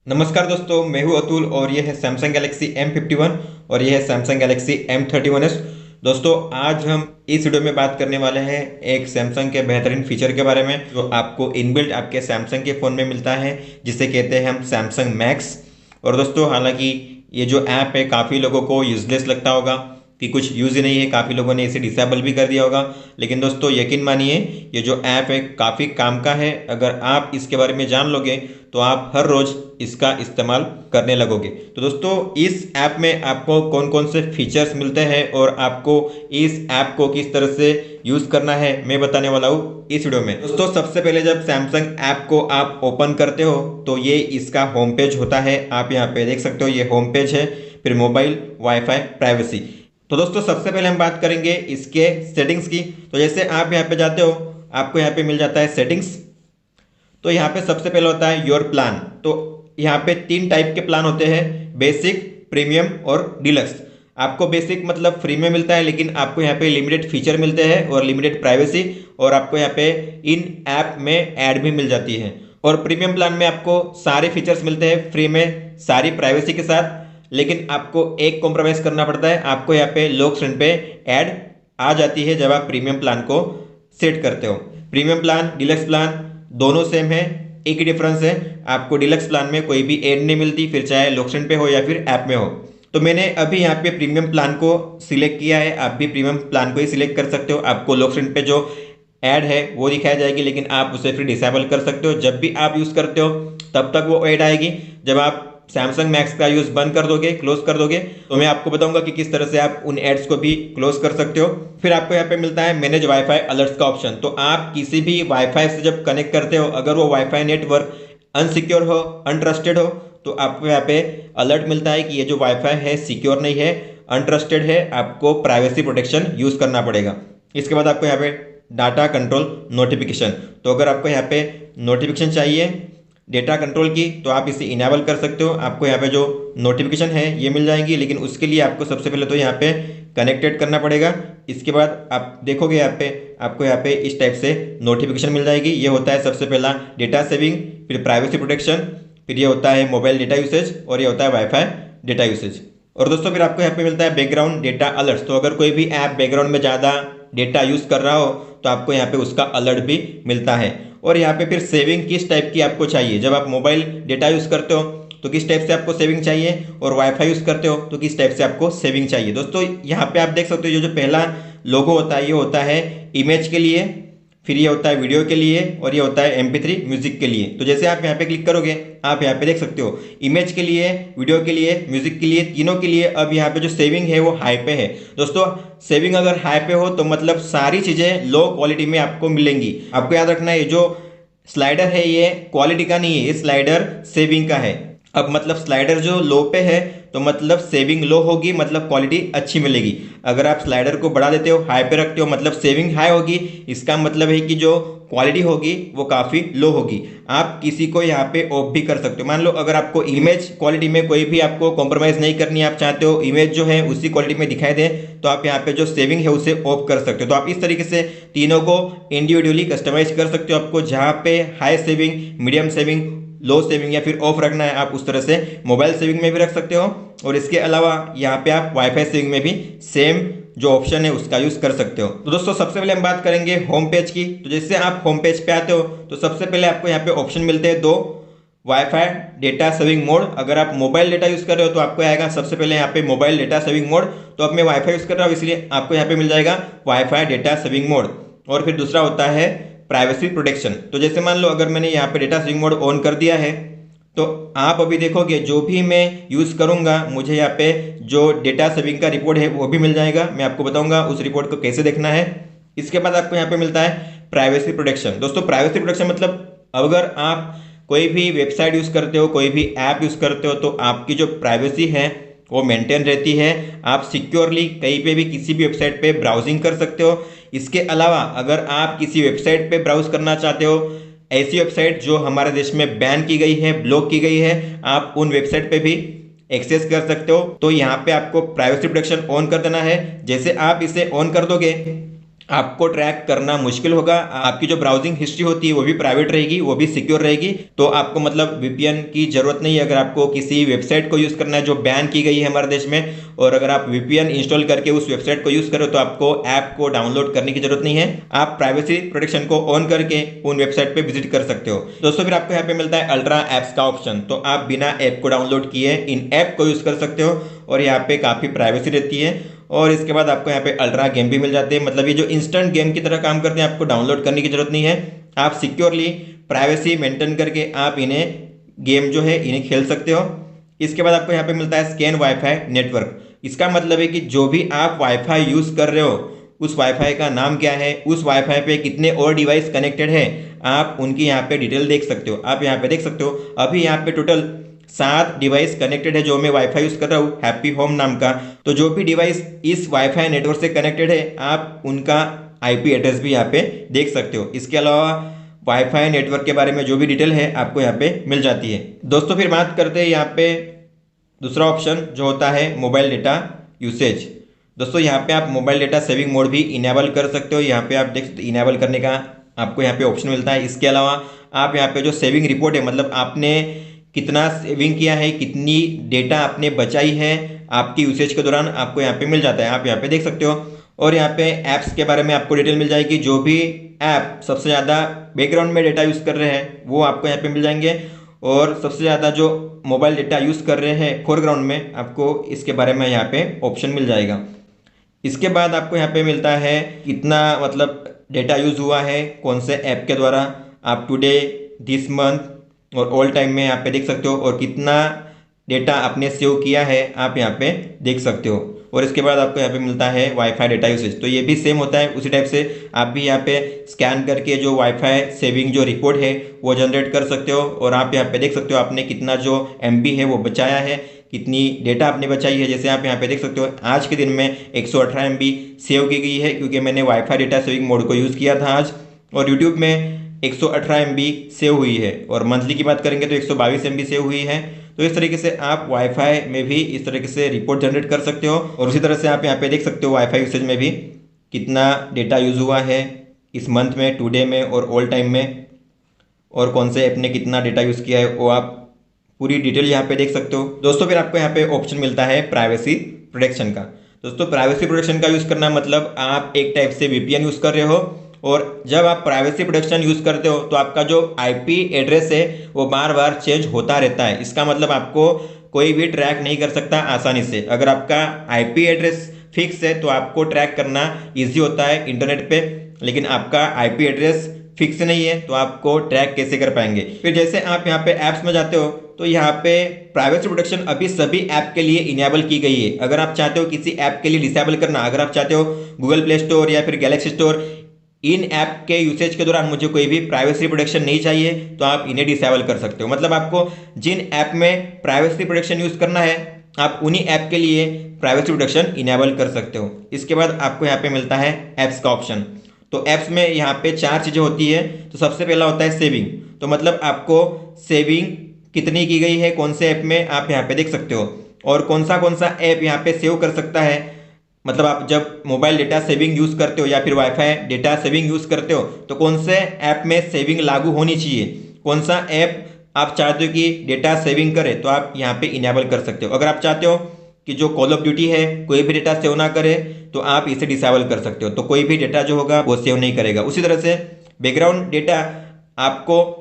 नमस्कार दोस्तों, मैं हूं अतुल और यह है सैमसंग गैलेक्सी M51 और यह है सैमसंग गैलेक्सी M31s। दोस्तों, आज हम इस वीडियो में बात करने वाले हैं एक सैमसंग के बेहतरीन फीचर के बारे में जो आपको इनबिल्ट आपके सैमसंग के फ़ोन में मिलता है, जिसे कहते हैं हम सैमसंग मैक्स। और दोस्तों, हालांकि ये जो ऐप है काफ़ी लोगों को यूजलेस लगता होगा कि कुछ यूज़ ही नहीं है, काफ़ी लोगों ने इसे डिसेबल भी कर दिया होगा। लेकिन दोस्तों, यकीन मानिए ये जो ऐप है काफ़ी काम का है। अगर आप इसके बारे में जान लोगे तो आप हर रोज़ इसका इस्तेमाल करने लगोगे। तो दोस्तों, इस ऐप में आपको कौन कौन से फीचर्स मिलते हैं और आपको इस ऐप को किस तरह से यूज़ करना है मैं बताने वाला हूँ इस वीडियो में। दोस्तों, सबसे पहले जब सैमसंग ऐप को आप ओपन करते हो तो ये इसका होम पेज होता है। आप यहाँ पे देख सकते हो, ये होम पेज है। फिर मोबाइल, वाईफाई, प्राइवेसी। तो दोस्तों, सबसे पहले हम बात करेंगे इसके सेटिंग्स की। तो जैसे आप यहाँ पे जाते हो, आपको यहाँ पे मिल जाता है सेटिंग्स। तो यहाँ पे सबसे पहले होता है योर प्लान। तो यहाँ पे 3 टाइप के प्लान होते हैं, बेसिक, प्रीमियम और डिलक्स। आपको बेसिक मतलब फ्री में मिलता है, लेकिन आपको यहाँ पे लिमिटेड फीचर मिलते हैं और लिमिटेड प्राइवेसी, और आपको यहाँ पे इन ऐप में ऐड भी मिल जाती है। और प्रीमियम प्लान में आपको सारे फीचर्स मिलते हैं फ्री में, सारी प्राइवेसी के साथ। लेकिन आपको एक कॉम्प्रोमाइज़ करना पड़ता है, आपको यहाँ पे लॉक स्क्रीन पे ऐड आ जाती है जब आप प्रीमियम प्लान को सेट करते हो। प्रीमियम प्लान, डिलक्स प्लान दोनों सेम है, एक ही डिफरेंस है, आपको डिलक्स प्लान में कोई भी ऐड नहीं मिलती, फिर चाहे लॉक स्क्रीन पे हो या फिर ऐप में हो। तो मैंने अभी यहाँ पे प्रीमियम प्लान को सिलेक्ट किया है। आप भी प्रीमियम प्लान को ही सिलेक्ट कर सकते हो। आपको लॉक स्क्रीन पे जो ऐड है वो दिखाई जाएगी, लेकिन आप उसे फिर डिसेबल कर सकते हो। जब भी आप यूज़ करते हो तब तक वो ऐड आएगी। जब आप सैमसंग मैक्स का यूज़ बंद कर दोगे, क्लोज कर दोगे, तो मैं आपको बताऊंगा कि किस तरह से आप उन एड्स को भी क्लोज कर सकते हो। फिर आपको यहाँ पे मिलता है मैनेज वाईफाई अलर्ट्स का ऑप्शन। तो आप किसी भी वाईफाई से जब कनेक्ट करते हो, अगर वो वाईफाई नेटवर्क अनसिक्योर हो, अनट्रस्टेड हो, तो आपको यहाँ पे अलर्ट मिलता है कि ये जो वाईफाई है सिक्योर नहीं है, अनट्रस्टेड है, आपको प्राइवेसी प्रोटेक्शन यूज़ करना पड़ेगा। इसके बाद आपको यहाँ पे डाटा कंट्रोल नोटिफिकेशन। तो अगर आपको यहाँ पे नोटिफिकेशन चाहिए डेटा कंट्रोल की, तो आप इसे इनेबल कर सकते हो। आपको यहाँ पे जो नोटिफिकेशन है ये मिल जाएंगी, लेकिन उसके लिए आपको सबसे पहले तो यहाँ पे कनेक्टेड करना पड़ेगा। इसके बाद आप देखोगे यहाँ पे आपको यहाँ पे इस टाइप से नोटिफिकेशन मिल जाएगी। ये होता है सबसे पहला डेटा सेविंग, फिर प्राइवेसी प्रोटेक्शन, फिर ये होता है मोबाइल डेटा यूसेज, और ये होता है वाईफाई डेटा यूसेज। और दोस्तों, फिर आपको यहाँ पे मिलता है बैकग्राउंड डेटा अलर्ट्स। तो अगर कोई भी ऐप बैकग्राउंड में ज़्यादा डेटा यूज़ कर रहा हो तो आपको यहाँ पे उसका अलर्ट भी मिलता है। और यहाँ पे फिर सेविंग किस टाइप की आपको चाहिए, जब आप मोबाइल डेटा यूज़ करते हो तो किस टाइप से आपको सेविंग चाहिए, और वाईफाई यूज़ करते हो तो किस टाइप से आपको सेविंग चाहिए। दोस्तों, यहाँ पे आप देख सकते हो, ये जो पहला लोगो होता है ये होता है इमेज के लिए, फिर ये होता है वीडियो के लिए, और ये होता है MP3 म्यूजिक के लिए। तो जैसे आप यहाँ पे क्लिक करोगे, आप यहाँ पे देख सकते हो इमेज के लिए, वीडियो के लिए, म्यूजिक के लिए, तीनों के लिए अब यहाँ पे जो सेविंग है वो हाई पे है। दोस्तों, सेविंग अगर हाई पे हो तो मतलब सारी चीज़ें लो क्वालिटी में आपको मिलेंगी। आपको याद रखना है, ये जो स्लाइडर है ये क्वालिटी का नहीं है, ये स्लाइडर सेविंग का है। अब मतलब स्लाइडर जो लो पे है तो मतलब सेविंग लो होगी, मतलब क्वालिटी अच्छी मिलेगी। अगर आप स्लाइडर को बढ़ा देते हो, हाई पे रखते हो, मतलब सेविंग हाई होगी, इसका मतलब है कि जो क्वालिटी होगी वो काफ़ी लो होगी। आप किसी को यहाँ पे ऑफ भी कर सकते हो। मान लो अगर आपको इमेज क्वालिटी में कोई भी आपको कॉम्प्रोमाइज़ नहीं करनी, आप चाहते हो इमेज जो है उसी क्वालिटी में दिखाई दे, तो आप यहाँ पे जो सेविंग है उसे ऑफ कर सकते हो। तो आप इस तरीके से तीनों को इंडिविजुअली कस्टमाइज कर सकते हो। आपको जहाँ पे हाई सेविंग, मीडियम सेविंग, लो सेविंग या फिर ऑफ रखना है, आप उस तरह से मोबाइल सेविंग में भी रख सकते हो। और इसके अलावा यहाँ पे आप वाईफाई सेविंग में भी सेम जो ऑप्शन है उसका यूज़ कर सकते हो। तो दोस्तों, सबसे पहले हम बात करेंगे होम पेज की। तो जैसे आप होम पेज पे आते हो तो सबसे पहले आपको यहाँ पे ऑप्शन मिलते हैं 2, वाईफाई डेटा सेविंग मोड। अगर आप मोबाइल डेटा यूज़ कर रहे हो तो आपको आएगा सबसे पहले यहाँ पे मोबाइल डेटा सेविंग मोड। तो अब मैं वाईफाई यूज़ कर रहा हूँ, इसलिए आपको यहाँ पे मिल जाएगा वाईफाई डेटा सेविंग मोड। और फिर दूसरा होता है प्राइवेसी प्रोटेक्शन। तो जैसे मान लो अगर मैंने यहाँ पे डेटा सेविंग मोड ऑन कर दिया है, तो आप अभी देखोगे जो भी मैं यूज़ करूँगा मुझे यहाँ पे जो डेटा सेविंग का रिपोर्ट है वो भी मिल जाएगा। मैं आपको बताऊँगा उस रिपोर्ट को कैसे देखना है। इसके बाद आपको यहाँ पे मिलता है प्राइवेसी प्रोटेक्शन। दोस्तों, प्राइवेसी प्रोटेक्शन मतलब अगर आप कोई भी वेबसाइट यूज़ करते हो, कोई भी ऐप यूज़ करते हो, तो आपकी जो प्राइवेसी है वो मेंटेन रहती है। आप सिक्योरली कहीं पे भी किसी भी वेबसाइट पे ब्राउजिंग कर सकते हो। इसके अलावा अगर आप किसी वेबसाइट पे ब्राउज करना चाहते हो, ऐसी वेबसाइट जो हमारे देश में बैन की गई है, ब्लॉक की गई है, आप उन वेबसाइट पे भी एक्सेस कर सकते हो। तो यहाँ पे आपको प्राइवेसी प्रोटेक्शन ऑन कर देना है। जैसे आप इसे ऑन कर दोगे आपको ट्रैक करना मुश्किल होगा। आपकी जो ब्राउजिंग हिस्ट्री होती है वो भी प्राइवेट रहेगी, वो भी सिक्योर रहेगी। तो आपको मतलब वीपीएन की जरूरत नहीं है अगर आपको किसी वेबसाइट को यूज करना है जो बैन की गई है हमारे देश में। और अगर आप वीपीएन इंस्टॉल करके उस वेबसाइट को यूज करो तो आपको ऐप को डाउनलोड करने की जरूरत नहीं है। आप प्राइवेसी प्रोटेक्शन को ऑन करके उन वेबसाइट पे विजिट कर सकते हो। दोस्तों फिर आपको यहाँ पे मिलता है अल्ट्रा एप्स का ऑप्शन। तो आप बिना ऐप को डाउनलोड किए इन ऐप को यूज कर सकते हो और यहाँ पे काफी प्राइवेसी रहती है। और इसके बाद आपको यहाँ पे अल्ट्रा गेम भी मिल जाते हैं, मतलब ये जो इंस्टेंट गेम की तरह काम करते हैं, आपको डाउनलोड करने की जरूरत नहीं है। आप सिक्योरली प्राइवेसी मेंटेन करके आप इन्हें गेम जो है इन्हें खेल सकते हो। इसके बाद आपको यहाँ पे मिलता है स्कैन वाईफाई नेटवर्क। इसका मतलब है कि जो भी आप वाईफाई यूज कर रहे हो उस वाईफाई का नाम क्या है, उस वाईफाई पे कितने और डिवाइस कनेक्टेड है, आप उनकी यहाँ पे डिटेल देख सकते हो। आप यहाँ पे देख सकते हो अभी यहाँ पे टोटल 7 डिवाइस कनेक्टेड है जो मैं वाईफाई यूज कर रहा हूँ हैप्पी होम नाम का। तो जो भी डिवाइस इस वाईफाई नेटवर्क से कनेक्टेड है आप उनका आईपी एड्रेस भी यहाँ पे देख सकते हो। इसके अलावा वाईफाई नेटवर्क के बारे में जो भी डिटेल है आपको यहाँ पे मिल जाती है। दोस्तों फिर बात करते हैं यहाँ पे दूसरा ऑप्शन जो होता है मोबाइल डेटा यूसेज। दोस्तों यहाँ पे आप मोबाइल डेटा सेविंग मोड भी इनेबल कर सकते हो। यहाँ पे आप देख सकते इनेबल करने का आपको यहाँ पे ऑप्शन मिलता है। इसके अलावा आप यहाँ पे जो सेविंग रिपोर्ट है, मतलब आपने कितना सेविंग किया है, कितनी डेटा आपने बचाई है आपकी यूसेज के दौरान, आपको यहाँ पे मिल जाता है। आप यहाँ पे देख सकते हो। और यहाँ पे ऐप्स के बारे में आपको डिटेल मिल जाएगी। जो भी ऐप सबसे ज़्यादा बैकग्राउंड में डेटा यूज़ कर रहे हैं वो आपको यहाँ पे मिल जाएंगे। और सबसे ज़्यादा जो मोबाइल डेटा यूज़ कर रहे हैं फोरग्राउंड में, आपको इसके बारे में यहाँ पे ऑप्शन मिल जाएगा। इसके बाद आपको यहाँ पे मिलता है कितना मतलब डेटा यूज़ हुआ है कौन से ऐप के द्वारा, आप टुडे, दिस मंथ और ऑल टाइम में यहाँ पे देख सकते हो। और कितना डेटा आपने सेव किया है आप यहाँ पे देख सकते हो। और इसके बाद आपको यहाँ पे मिलता है वाईफाई डेटा यूसेज। तो ये भी सेम होता है, उसी टाइप से आप भी यहाँ पे स्कैन करके जो वाईफाई सेविंग जो रिपोर्ट है वो जनरेट कर सकते हो। और आप यहाँ पे देख सकते हो आपने कितना जो एमबी है वो बचाया है, कितनी डेटा आपने बचाई है। जैसे आप यहाँ पे देख सकते हो आज के दिन में 118 एमबी सेव की गई है क्योंकि मैंने वाईफाई डेटा सेविंग मोड को यूज़ किया था आज। और यूट्यूब में 118 एमबी सेव हुई है। और मंथली की बात करेंगे तो 122 एमबी सेव हुई है। तो इस तरीके से आप वाईफाई में भी इस तरीके से रिपोर्ट जनरेट कर सकते हो। और उसी तरह से आप यहाँ पे देख सकते हो वाईफाई यूसेज में भी कितना डेटा यूज़ हुआ है इस मंथ में, टुडे में और ऑल टाइम में, और कौन से ऐप ने कितना डेटा यूज़ किया है वो आप पूरी डिटेल यहाँ पे देख सकते हो। दोस्तों फिर आपको यहाँ पे ऑप्शन मिलता है प्राइवेसी प्रोटेक्शन का। दोस्तों प्राइवेसी प्रोटेक्शन का यूज़ करना मतलब आप एक टाइप से वीपीएन यूज़ कर रहे हो। और जब आप प्राइवेसी प्रोटेक्शन यूज़ करते हो तो आपका जो आईपी एड्रेस है वो बार बार चेंज होता रहता है। इसका मतलब आपको कोई भी ट्रैक नहीं कर सकता आसानी से। अगर आपका आईपी एड्रेस फिक्स है तो आपको ट्रैक करना ईजी होता है इंटरनेट पे, लेकिन आपका आईपी एड्रेस फिक्स नहीं है तो आपको ट्रैक कैसे कर पाएंगे। फिर जैसे आप यहाँ पे ऐप्स में जाते हो तो यहाँ पे प्राइवेसी प्रोटेक्शन अभी सभी ऐप के लिए इनेबल की गई है। अगर आप चाहते हो किसी ऐप के लिए डिसेबल करना, अगर आप चाहते हो गूगल प्ले स्टोर या फिर गैलेक्सी स्टोर, इन ऐप के यूसेज के दौरान मुझे कोई भी प्राइवेसी प्रोटेक्शन नहीं चाहिए तो आप इन्हें डिसेबल कर सकते हो। मतलब आपको जिन ऐप में प्राइवेसी प्रोटेक्शन यूज करना है आप उन्हीं ऐप के लिए प्राइवेसी प्रोटेक्शन इनेबल कर सकते हो। इसके बाद आपको यहाँ पे मिलता है ऐप्स का ऑप्शन। तो ऐप्स में यहाँ पे 4 चीज़ें होती है। तो सबसे पहला होता है सेविंग। तो मतलब आपको सेविंग कितनी की गई है कौन से ऐप में आप यहाँ पे देख सकते हो। और कौन सा ऐप यहाँ पे सेव कर सकता है, मतलब आप जब मोबाइल डेटा सेविंग यूज़ करते हो या फिर वाईफाई डेटा सेविंग यूज़ करते हो तो कौन से ऐप में सेविंग लागू होनी चाहिए, कौन सा ऐप आप चाहते हो कि डेटा सेविंग करे तो आप यहाँ पे इनेबल कर सकते हो। अगर आप चाहते हो कि जो कॉल ऑफ ड्यूटी है कोई भी डेटा सेव ना करे तो आप इसे डिसेबल कर सकते हो, तो कोई भी डेटा जो होगा वो सेव नहीं करेगा। उसी तरह से बैकग्राउंड डेटा आपको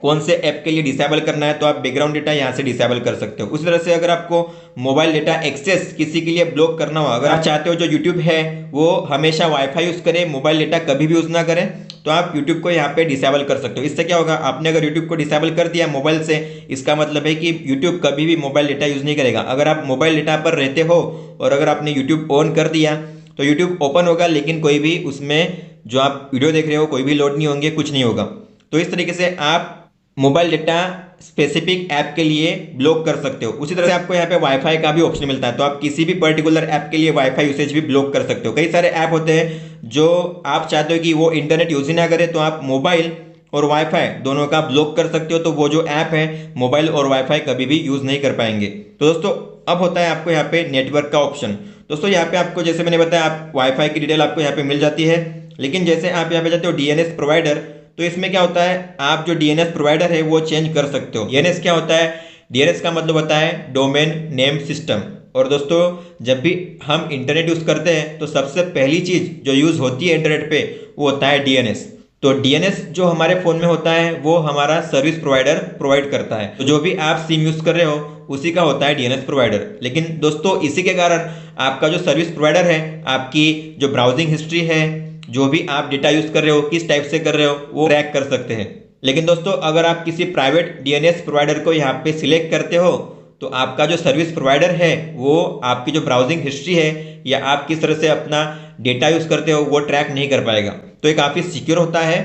कौन से ऐप के लिए डिसेबल करना है तो आप बैकग्राउंड डेटा यहाँ से डिसेबल कर सकते हो। उसी तरह से अगर आपको मोबाइल डेटा एक्सेस किसी के लिए ब्लॉक करना हो, अगर आप चाहते हो जो यूट्यूब है वो हमेशा वाईफाई यूज़ करे, मोबाइल डेटा कभी भी यूज़ ना करें, तो आप यूट्यूब को यहाँ पे डिसेबल कर सकते हो। इससे क्या होगा, आपने अगर यूट्यूब को डिसेबल कर दिया मोबाइल से, इसका मतलब है कि यूट्यूब कभी भी मोबाइल डेटा यूज़ नहीं करेगा। अगर आप मोबाइल डेटा पर रहते हो और अगर आपने यूट्यूब ऑन कर दिया तो यूट्यूब ओपन होगा लेकिन कोई भी उसमें जो आप वीडियो देख रहे हो कोई भी लोड नहीं होंगे, कुछ नहीं होगा। तो इस तरीके से आप मोबाइल डेटा स्पेसिफिक ऐप के लिए ब्लॉक कर सकते हो। उसी तरह से आपको यहाँ पे वाईफाई का भी ऑप्शन मिलता है, तो आप किसी भी पर्टिकुलर ऐप के लिए वाईफाई यूसेज भी ब्लॉक कर सकते हो। कई सारे ऐप होते हैं जो आप चाहते हो कि वो इंटरनेट यूज ही ना करे तो आप मोबाइल और वाईफाई दोनों का ब्लॉक कर सकते हो, तो वो जो ऐप है मोबाइल और वाईफाई कभी भी यूज नहीं कर पाएंगे। तो दोस्तों अब होता है आपको यहाँ पे नेटवर्क का ऑप्शन। दोस्तों यहाँ पे आपको जैसे मैंने बताया आप वाईफाई की डिटेल आपको यहाँ पे मिल जाती है। लेकिन जैसे आप यहाँ पे जाते हो डीएनएस प्रोवाइडर, तो इसमें क्या होता है, आप जो डीएनएस प्रोवाइडर है वो चेंज कर सकते हो। डीएनएस क्या होता है, डीएनएस का मतलब होता है डोमेन नेम सिस्टम। और दोस्तों जब भी हम इंटरनेट यूज करते हैं तो सबसे पहली चीज जो यूज होती है इंटरनेट पे वो होता है डीएनएस। तो डीएनएस जो हमारे फोन में होता है वो हमारा सर्विस प्रोवाइडर प्रोवाइड करता है। तो जो भी आप सिम यूज कर रहे हो उसी का होता है डीएनएस प्रोवाइडर। लेकिन दोस्तों इसी के कारण आपका जो सर्विस प्रोवाइडर है, आपकी जो ब्राउजिंग हिस्ट्री है, जो भी आप डेटा यूज कर रहे हो, किस टाइप से कर रहे हो, वो ट्रैक कर सकते हैं। लेकिन दोस्तों अगर आप किसी प्राइवेट डीएनएस प्रोवाइडर को यहाँ पे सिलेक्ट करते हो तो आपका जो सर्विस प्रोवाइडर है वो आपकी जो ब्राउजिंग हिस्ट्री है या आप किस तरह से अपना डेटा यूज करते हो वो ट्रैक नहीं कर पाएगा। तो ये काफ़ी सिक्योर होता है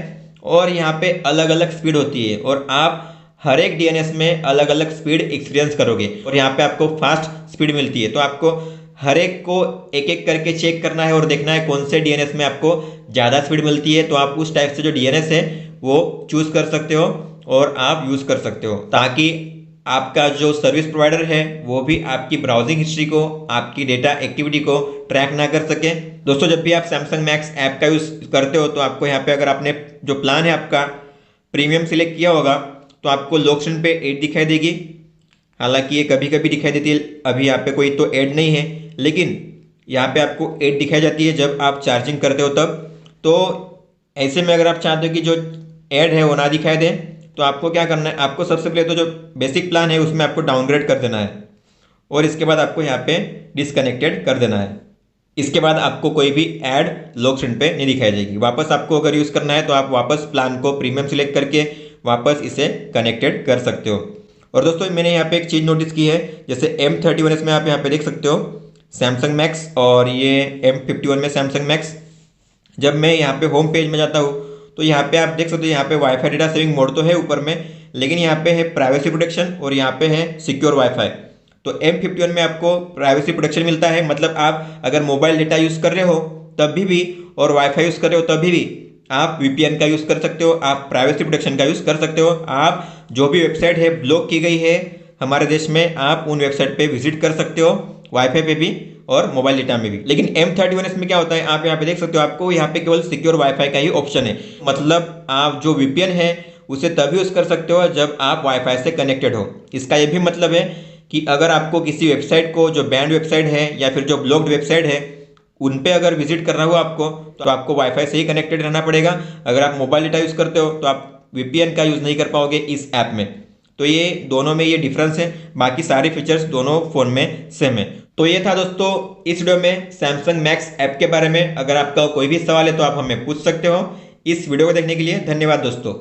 और यहाँ पे अलग अलग स्पीड होती है और आप हर एक डीएनएस में अलग अलग स्पीड एक्सपीरियंस करोगे और यहाँ पे आपको फास्ट स्पीड मिलती है। तो आपको हर एक को एक एक करके चेक करना है और देखना है कौन से डीएनएस में आपको ज़्यादा स्पीड मिलती है। तो आप उस टाइप से जो डीएनएस है वो चूज कर सकते हो और आप यूज़ कर सकते हो, ताकि आपका जो सर्विस प्रोवाइडर है वो भी आपकी ब्राउजिंग हिस्ट्री को, आपकी डेटा एक्टिविटी को ट्रैक ना कर सके। दोस्तों जब भी आप सैमसंग मैक्स ऐप का यूज़ करते हो तो आपको यहाँ पे अगर आपने जो प्लान है आपका प्रीमियम सिलेक्ट किया होगा तो आपको लॉक स्क्रीन पे ऐड दिखाई देगी। हालांकि ये कभी कभी दिखाई देती है, अभी यहाँ पे कोई तो ऐड नहीं है, लेकिन यहाँ पे आपको ऐड दिखाई जाती है जब आप चार्जिंग करते हो तब। तो ऐसे में अगर आप चाहते हो कि जो ऐड है वो ना दिखाई दे तो आपको क्या करना है, आपको सबसे पहले तो जो बेसिक प्लान है उसमें आपको डाउनग्रेड कर देना है और इसके बाद आपको यहाँ पे डिसकनेक्टेड कर देना है। इसके बाद आपको कोई भी ऐड लॉक स्क्रीन पे नहीं दिखाई देगी। वापस आपको अगर यूज़ करना है तो आप वापस प्लान को प्रीमियम सिलेक्ट करके वापस इसे कनेक्टेड कर सकते हो। और दोस्तों मैंने यहाँ पे एक चीज़ नोटिस की है, जैसे M31s में आप यहाँ पे देख सकते हो सैमसंग मैक्स और ये M51 में सैमसंग मैक्स। जब मैं यहाँ पे होम पेज में जाता हूँ तो यहाँ पे आप देख सकते हो यहाँ पे वाईफाई डेटा सेविंग मोड तो है ऊपर में, लेकिन यहाँ पे है प्राइवेसी प्रोटेक्शन और यहाँ पे है सिक्योर वाईफाई। तो M51 में आपको प्राइवेसी प्रोटेक्शन मिलता है, मतलब आप अगर मोबाइल डेटा यूज़ कर रहे हो तभी भी और वाईफाई यूज़ कर रहे हो तभी भी आप वीपीएन का यूज़ कर सकते हो, आप प्राइवेसी प्रोटेक्शन का यूज़ कर सकते हो। आप जो भी वेबसाइट है ब्लॉक की गई है हमारे देश में, आप उन वेबसाइट पे विजिट कर सकते हो, वाईफाई पे भी और मोबाइल डेटा में भी। लेकिन M31s में क्या होता है, आप यहाँ पे देख सकते हो आपको यहाँ पे केवल सिक्योर वाईफाई का ही ऑप्शन है। मतलब आप जो वीपीएन है उसे तभी यूज़ कर सकते हो जब आप वाईफाई से कनेक्टेड हो। इसका ये भी मतलब है कि अगर आपको किसी वेबसाइट को, जो बैंड वेबसाइट है या फिर जो ब्लॉक्ड वेबसाइट है, उन पे अगर विजिट करना हो आपको तो आपको वाईफाई से ही कनेक्टेड रहना पड़ेगा। अगर आप मोबाइल डेटा यूज़ करते हो तो आप वीपीएन का यूज़ नहीं कर पाओगे इस ऐप में। तो ये दोनों में ये डिफरेंस है, बाकी सारे फीचर्स दोनों फ़ोन में सेम है। तो ये था दोस्तों इस वीडियो में सैमसंग मैक्स ऐप के बारे में। अगर आपका कोई भी सवाल है तो आप हमें पूछ सकते हो। इस वीडियो को देखने के लिए धन्यवाद दोस्तों।